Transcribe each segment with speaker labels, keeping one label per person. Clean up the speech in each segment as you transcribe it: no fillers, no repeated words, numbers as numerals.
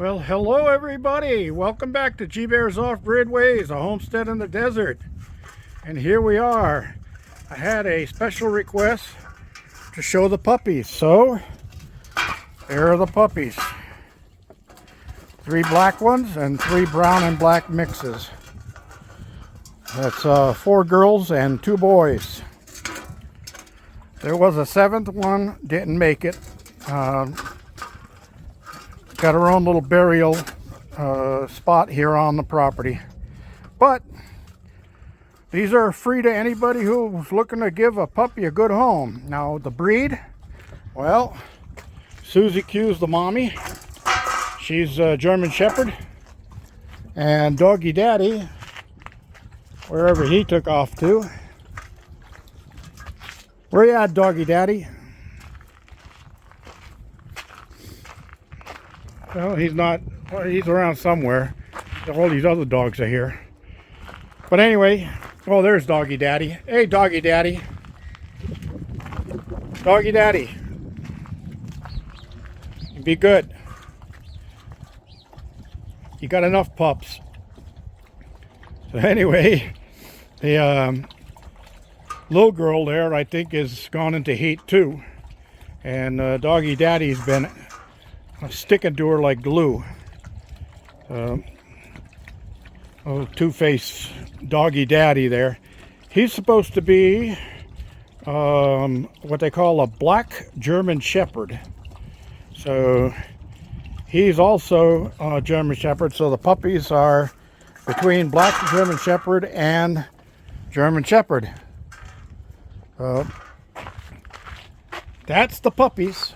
Speaker 1: Well, hello everybody. Welcome back to G Bear's Off-Grid Ways, a homestead in the desert. And here we are. I had a special request to show the puppies. So, there are the puppies. 3 black ones and 3 brown and black mixes. That's 4 girls and 2 boys. There was a 7th one, didn't make it. Got her own little burial spot here on the property. But these are free to anybody who's looking to give a puppy a good home. Now the breed, well, Susie Q's the mommy. She's a German Shepherd. And Doggy Daddy, wherever he took off to. Where you at, Doggy Daddy? Well, he's not, well, he's around somewhere. All these other dogs are here. But anyway, oh, there's Doggy Daddy. Hey, Doggy Daddy. Doggy Daddy. Be good. You got enough pups. So anyway, the little girl there, I think, is gone into heat too. And Doggy Daddy's been sticking to her like glue. Oh, two-faced Doggy Daddy there. He's supposed to be what they call a black German Shepherd. So he's also a German Shepherd. So the puppies are between black German Shepherd and German Shepherd. That's the puppies.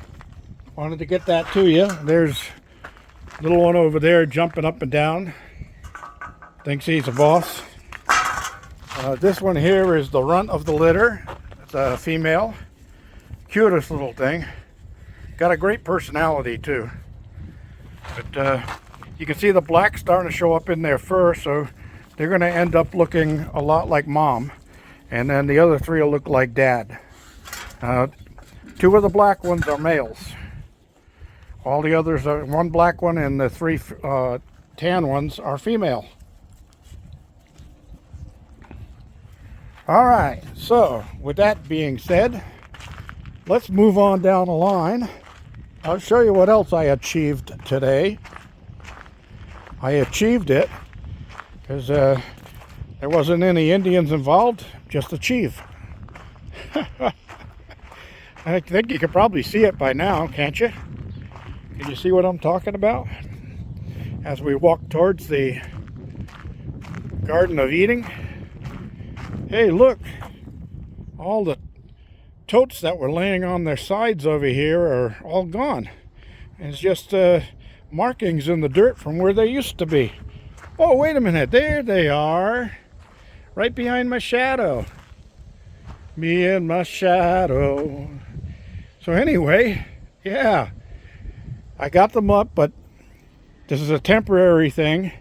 Speaker 1: Wanted to get that to you. There's a little one over there jumping up and down. Thinks he's a boss. This one here is the runt of the litter. It's a female. Cutest little thing. Got a great personality too. But you can see the black starting to show up in their fur, so they're going to end up looking a lot like mom. And then the other 3 will look like dad. 2 of the black ones are males. All the others are 1 black one, and the 3 tan ones are female. All right, so with that being said, let's move on down the line. I'll show you what else I achieved today. I achieved it because there wasn't any Indians involved, just a chief. I think you can probably see it by now, can't you? Can you see what I'm talking about? As we walk towards the Garden of Eden. Hey, look! All the totes that were laying on their sides over here are all gone. And it's just markings in the dirt from where they used to be. Oh, wait a minute. There they are. Right behind my shadow. Me and my shadow. So anyway, yeah. I got them up, but this is a temporary thing.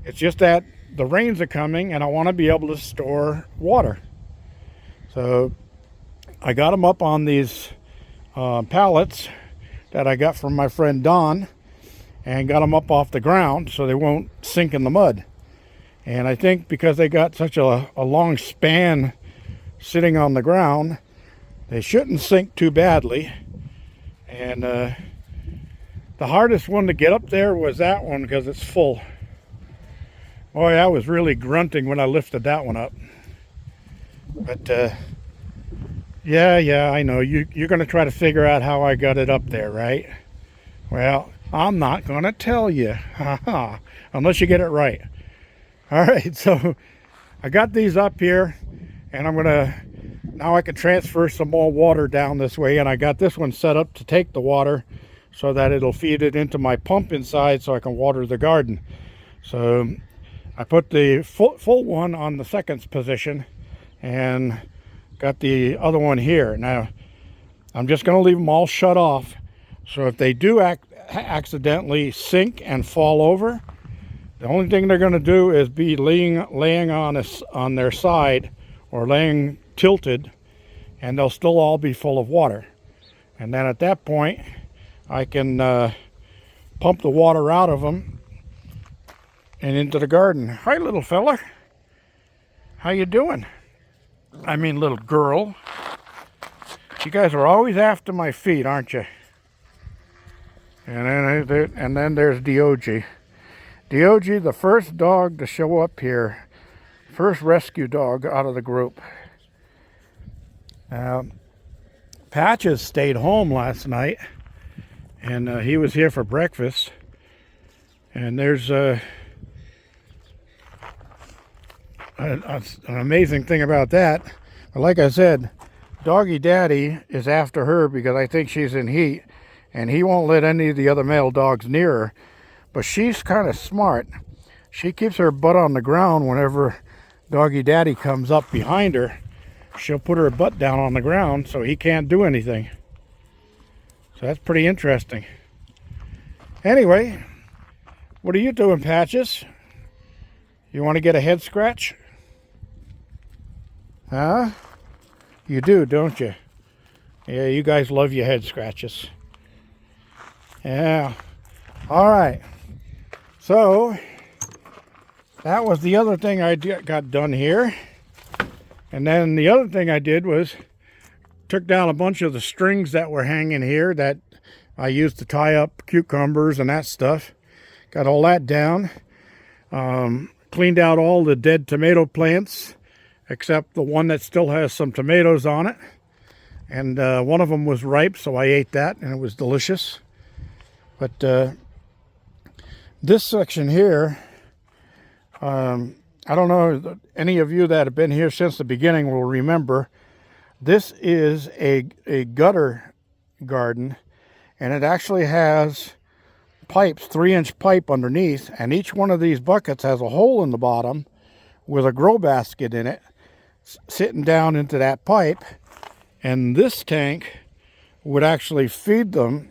Speaker 1: It's just that the rains are coming and I want to be able to store water. So I got them up on these pallets that I got from my friend Don, and got them up off the ground so they won't sink in the mud. And I think because they got such a long span sitting on the ground, they shouldn't sink too badly. And the hardest one to get up there was that one because it's full. Boy, I was really grunting when I lifted that one up. But yeah, I know. You're going to try to figure out how I got it up there, right? Well, I'm not going to tell you. Unless you get it right. All right, so I got these up here, and I'm going to, now I can transfer some more water down this way, and I got this one set up to take the water so that it'll feed it into my pump inside so I can water the garden. So I put the full one on the second position and got the other one here. Now I'm just going to leave them all shut off, so if they do accidentally sink and fall over, the only thing they're going to do is be laying on their side or laying tilted, and they'll still all be full of water. And then at that point I can pump the water out of them and into the garden. Hi, little fella. How you doing? I mean, little girl. You guys are always after my feet, aren't you? And then there's Diogi. Diogi, the first dog to show up here. First rescue dog out of the group. Patches stayed home last night. And he was here for breakfast. And there's an amazing thing about that. But like I said, Doggy Daddy is after her because I think she's in heat. And he won't let any of the other male dogs near her. But she's kind of smart. She keeps her butt on the ground whenever Doggy Daddy comes up behind her. She'll put her butt down on the ground so he can't do anything. So that's pretty interesting. Anyway, what are you doing, Patches? You want to get a head scratch? Huh? You do, don't you? Yeah, you guys love your head scratches. Yeah. All right. So, that was the other thing I got done here. And then the other thing I did was took down a bunch of the strings that were hanging here that I used to tie up cucumbers and that stuff. Got all that down. Cleaned out all the dead tomato plants, except the one that still has some tomatoes on it. And one of them was ripe, so I ate that, and it was delicious. But this section here, I don't know, any of you that have been here since the beginning will remember, this is a gutter garden, and it actually has pipes, 3-inch pipe underneath, and each one of these buckets has a hole in the bottom with a grow basket in it sitting down into that pipe, and this tank would actually feed them,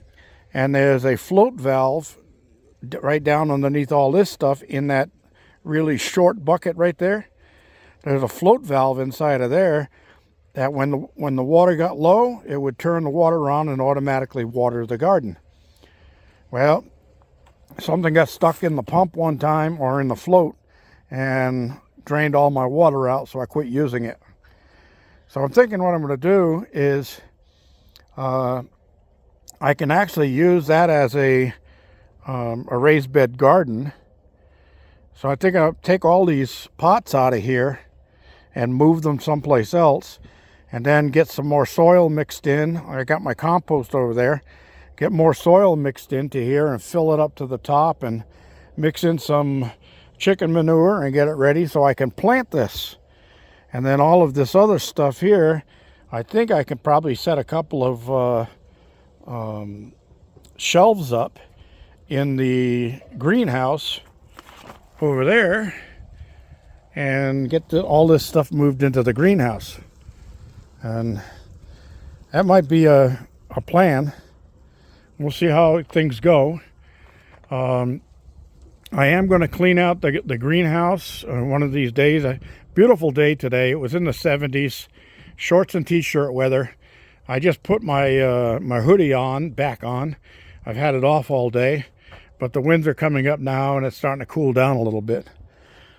Speaker 1: and there's a float valve right down underneath all this stuff in that really short bucket right there. There's a float valve inside of there that when the water got low, it would turn the water on and automatically water the garden. Well, something got stuck in the pump one time or in the float and drained all my water out, so I quit using it. So I'm thinking what I'm going to do is I can actually use that as a raised bed garden. So I think I'll take all these pots out of here and move them someplace else, and then get some more soil mixed in. I got my compost over there. Get more soil mixed into here and fill it up to the top and mix in some chicken manure and get it ready so I can plant this. And then all of this other stuff here, I think I can probably set a couple of shelves up in the greenhouse over there and get all this stuff moved into the greenhouse. And that might be a plan. We'll see how things go. I am going to clean out the greenhouse one of these days. A beautiful day today. It was in the 70s, shorts and t-shirt weather. I just put my my hoodie back on. I've had it off all day, but the winds are coming up now and it's starting to cool down a little bit.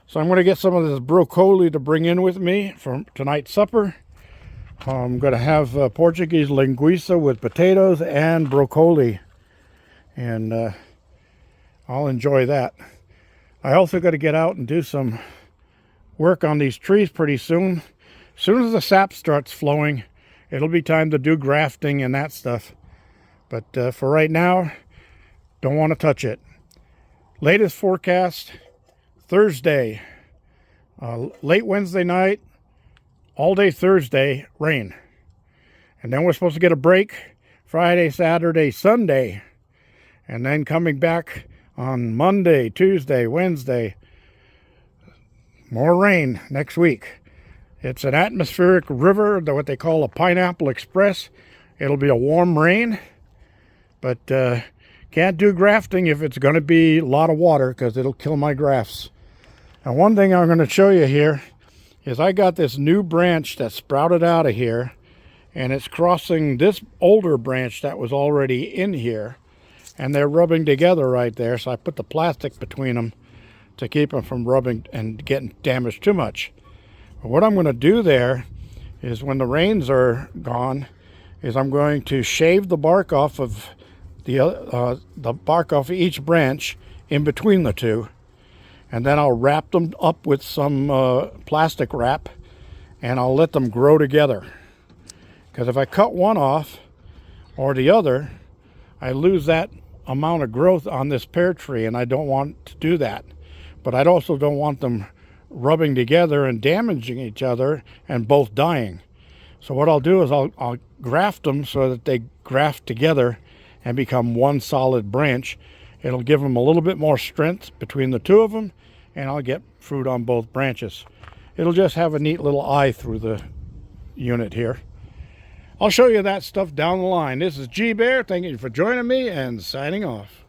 Speaker 1: So I'm going to get some of this broccoli to bring in with me for tonight's supper. I'm going to have Portuguese linguiça with potatoes and broccoli, and I'll enjoy that. I also got to get out and do some work on these trees pretty soon. As soon as the sap starts flowing, it'll be time to do grafting and that stuff. But for right now, don't want to touch it. Latest forecast, Thursday, late Wednesday night, all day Thursday, rain. And then we're supposed to get a break Friday, Saturday, Sunday. And then coming back on Monday, Tuesday, Wednesday, more rain next week. It's an atmospheric river, what they call a pineapple express. It'll be a warm rain, but can't do grafting if it's going to be a lot of water because it'll kill my grafts. And one thing I'm going to show you here is I got this new branch that sprouted out of here, and it's crossing this older branch that was already in here. and they're rubbing together right there, so I put the plastic between them to keep them from rubbing and getting damaged too much. But what I'm going to do there is, when the rains are gone, is I'm going to shave the bark off of the bark off of each branch in between the two, and then I'll wrap them up with some plastic wrap, and I'll let them grow together. Because if I cut one off or the other, I lose that amount of growth on this pear tree, and I don't want to do that. But I also don't want them rubbing together and damaging each other and both dying. So what I'll do is I'll graft them so that they graft together and become one solid branch. It'll give them a little bit more strength between the two of them, and I'll get fruit on both branches. It'll just have a neat little eye through the unit here. I'll show you that stuff down the line. This is G Bear. Thank you for joining me, and signing off.